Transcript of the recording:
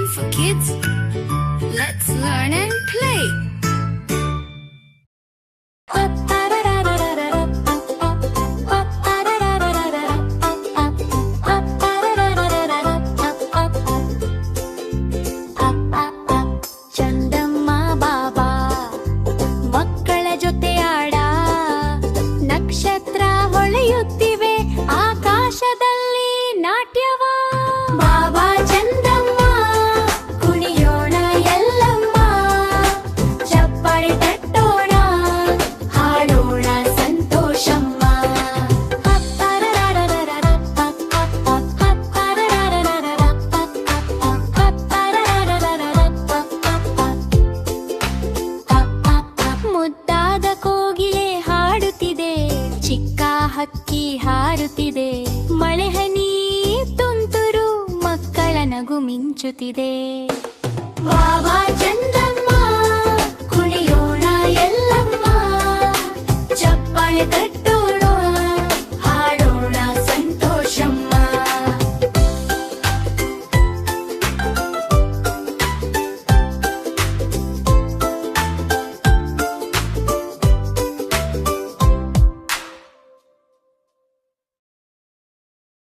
for kids. Let's learn and play. Chandamma ಬಾಬಾ ಮಕ್ಕಳ ಜೊತೆ ಆಡ ನಕ್ಷತ್ರ ಹೊಳೆಯುತ್ತಿವೆ ಆಕಾಶದಲ್ಲಿ ನಾಟ್ಯವ ಬಾಬಾ ಚಂದಮ್ಮ ಕುಣಿಯೋಣ ಎಲ್ಲಮ್ಮ ಚಪ್ಪಾಳೆ ತಟ್ಟೋಣ ಹಾಡೋಣ ಸಂತೋಷಮ್ಮ ಮುದ್ದಾದ ಕೋಗಿಲೆ ಹಾಡುತ್ತಿದೆ ಚಿಕ್ಕ ಹಕ್ಕಿ ಹಾರುತ್ತಿದೆ ಮಳೆ ಹನಿ ತುಂತುರು ಮಕ್ಕಳ ನಗು ಮಿಂಚುತ್ತಿದೆ ಬಾಬಾ ಚಂದಮ್ಮ